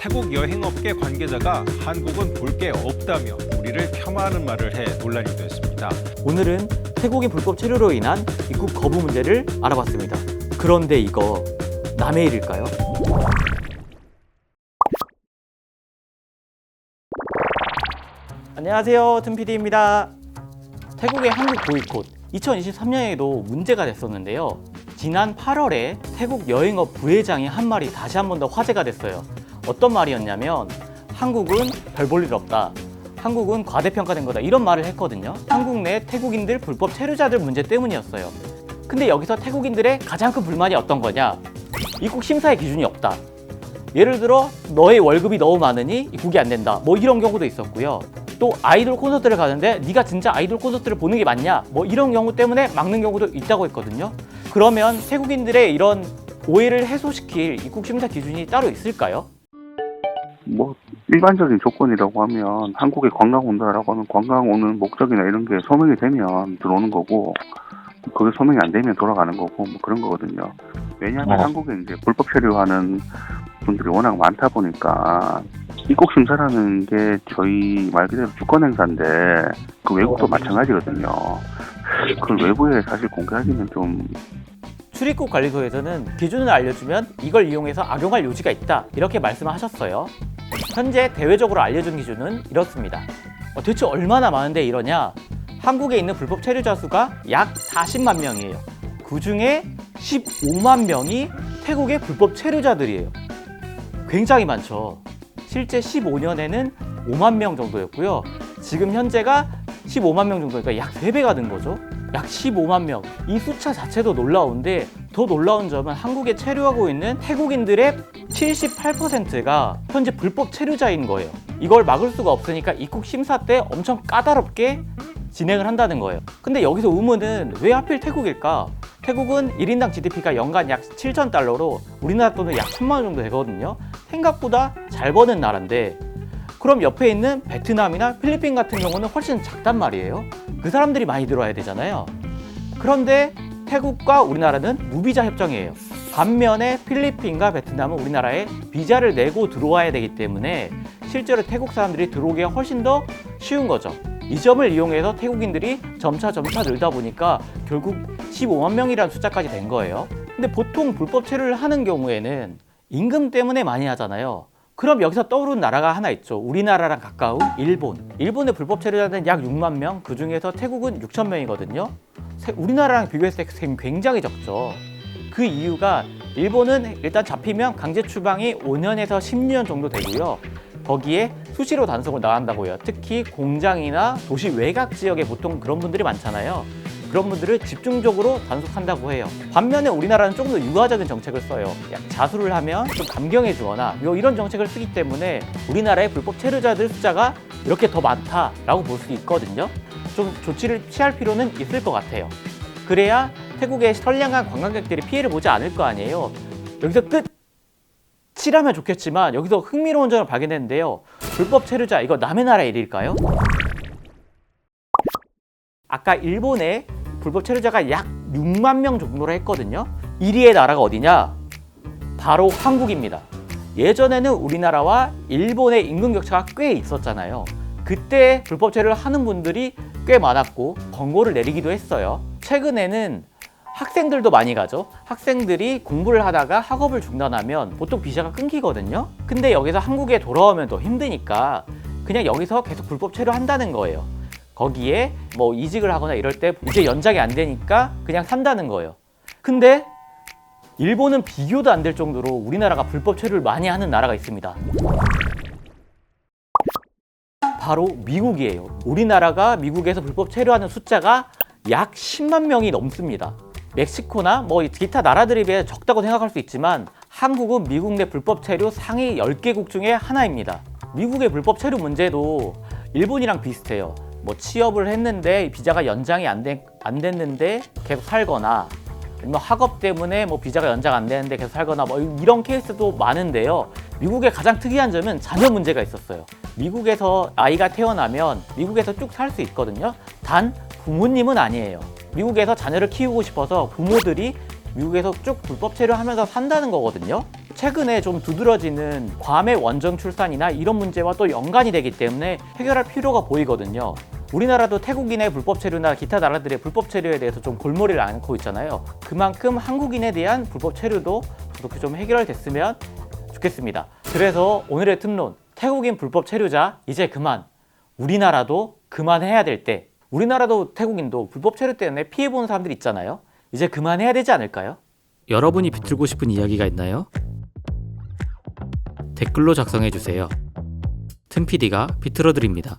태국 여행업계 관계자가 한국은 볼 게 없다며 우리를 폄하하는 말을 해 논란이 됐습니다. 오늘은 태국인 불법 체류로 인한 입국 거부 문제를 알아봤습니다. 그런데 이거 남의 일일까요? 안녕하세요, 틈PD입니다. 태국의 한국 보이콧 2023년에도 문제가 됐었는데요. 지난 8월에 태국 여행업 부회장이 한 말이 다시 한 번 더 화제가 됐어요. 어떤 말이었냐면 한국은 별 볼 일 없다, 한국은 과대평가된 거다, 이런 말을 했거든요. 한국 내 태국인들 불법 체류자들 문제 때문이었어요. 근데 여기서 태국인들의 가장 큰 불만이 어떤 거냐? 입국 심사의 기준이 없다. 예를 들어 너의 월급이 너무 많으니 입국이 안 된다, 뭐 이런 경우도 있었고요. 또 아이돌 콘서트를 가는데 네가 진짜 아이돌 콘서트를 보는 게 맞냐, 뭐 이런 경우 때문에 막는 경우도 있다고 했거든요. 그러면 태국인들의 이런 오해를 해소시킬 입국 심사 기준이 따로 있을까요? 뭐 일반적인 조건이라고 하면 한국에 관광 온다라고 하면 관광 오는 목적이나 이런 게 소명이 되면 들어오는 거고, 그게 소명이 안 되면 돌아가는 거고, 뭐 그런 거거든요. 왜냐하면 한국에 이제 불법 체류하는 분들이 워낙 많다 보니까 입국 심사라는 게 저희 말 그대로 주권 행사인데 그 외국도 마찬가지거든요. 그걸 외부에 사실 공개하기는 좀. 출입국 관리소에서는 기준을 알려주면 이걸 이용해서 악용할 요지가 있다, 이렇게 말씀하셨어요. 현재 대외적으로 알려준 기준은 이렇습니다. 대체 얼마나 많은데 이러냐? 한국에 있는 불법 체류자 수가 약 40만 명이에요. 그 중에 15만 명이 태국의 불법 체류자들이에요. 굉장히 많죠. 실제 15년에는 5만 명 정도였고요. 지금 현재가 15만 명 정도니까 약 3배가 된 거죠. 약 15만 명. 이 숫자 자체도 놀라운데 더 놀라운 점은 한국에 체류하고 있는 태국인들의 78%가 현재 불법 체류자인 거예요. 이걸 막을 수가 없으니까 입국 심사 때 엄청 까다롭게 진행을 한다는 거예요. 근데 여기서 의문은 왜 하필 태국일까? 태국은 1인당 GDP가 연간 약 7,000달러로 우리나라 돈은 약 1,000만 원 정도 되거든요. 생각보다 잘 버는 나라인데, 그럼 옆에 있는 베트남이나 필리핀 같은 경우는 훨씬 작단 말이에요. 그 사람들이 많이 들어와야 되잖아요. 그런데 태국과 우리나라는 무비자 협정이에요. 반면에 필리핀과 베트남은 우리나라에 비자를 내고 들어와야 되기 때문에 실제로 태국 사람들이 들어오기가 훨씬 더 쉬운 거죠. 이 점을 이용해서 태국인들이 점차 늘다 보니까 결국 15만 명이라는 숫자까지 된 거예요. 근데 보통 불법 체류를 하는 경우에는 임금 때문에 많이 하잖아요. 그럼 여기서 떠오르는 나라가 하나 있죠. 우리나라랑 가까운 일본. 일본의 불법 체류자는 약 6만 명, 그 중에서 태국은 6천 명이거든요. 우리나라랑 비교했을 때 굉장히 적죠. 그 이유가 일본은 일단 잡히면 강제 추방이 5년에서 10년 정도 되고요. 거기에 수시로 단속을 나간다고요. 특히 공장이나 도시 외곽 지역에 보통 그런 분들이 많잖아요. 그런 분들을 집중적으로 단속한다고 해요. 반면에 우리나라는 조금 더 유화적인 정책을 써요. 자수를 하면 좀 감경해 주거나 이런 정책을 쓰기 때문에 우리나라의 불법 체류자들 숫자가 이렇게 더 많다라고 볼 수 있거든요. 좀 조치를 취할 필요는 있을 것 같아요. 그래야 태국의 선량한 관광객들이 피해를 보지 않을 거 아니에요. 여기서 끝이라면 좋겠지만 여기서 흥미로운 점을 발견했는데요. 불법 체류자, 이거 남의 나라 일일까요? 아까 일본에 불법 체류자가 약 6만 명 정도로 했거든요. 1위의 나라가 어디냐? 바로 한국입니다. 예전에는 우리나라와 일본의 임금 격차가 꽤 있었잖아요. 그때 불법 체류를 하는 분들이 꽤 많았고 권고를 내리기도 했어요. 최근에는 학생들도 많이 가죠. 학생들이 공부를 하다가 학업을 중단하면 보통 비자가 끊기거든요. 근데 여기서 한국에 돌아오면 더 힘드니까 그냥 여기서 계속 불법 체류한다는 거예요. 거기에 뭐 이직을 하거나 이럴 때 이제 연장이 안 되니까 그냥 산다는 거예요. 근데 일본은 비교도 안 될 정도로 우리나라가 불법 체류를 많이 하는 나라가 있습니다. 바로 미국이에요. 우리나라가 미국에서 불법 체류하는 숫자가 약 10만 명이 넘습니다. 멕시코나 뭐 기타 나라들에 비해 적다고 생각할 수 있지만 한국은 미국 내 불법 체류 상위 10개국 중에 하나입니다. 미국의 불법 체류 문제도 일본이랑 비슷해요. 뭐 취업을 했는데 비자가 연장이 안 됐는데 계속 살거나, 아니면 학업 때문에 뭐 비자가 연장 안 되는데 계속 살거나, 뭐 이런 케이스도 많은데요. 미국의 가장 특이한 점은 자녀 문제가 있었어요. 미국에서 아이가 태어나면 미국에서 쭉 살 수 있거든요. 단 부모님은 아니에요. 미국에서 자녀를 키우고 싶어서 부모들이 미국에서 쭉 불법 체류하면서 산다는 거거든요. 최근에 좀 두드러지는 괌의 원정 출산이나 이런 문제와 또 연관이 되기 때문에 해결할 필요가 보이거든요. 우리나라도 태국인의 불법 체류나 기타 나라들의 불법 체류에 대해서 좀 골머리를 앓고 있잖아요. 그만큼 한국인에 대한 불법 체류도 그렇게 좀 해결됐으면 좋겠습니다. 그래서 오늘의 틈론, 태국인 불법 체류자 이제 그만, 우리나라도 그만해야 될 때, 우리나라도 태국인도 불법 체류 때문에 피해보는 사람들이 있잖아요. 이제 그만해야 되지 않을까요? 여러분이 비틀고 싶은 이야기가 있나요? 댓글로 작성해주세요. 틈PD가 비틀어드립니다.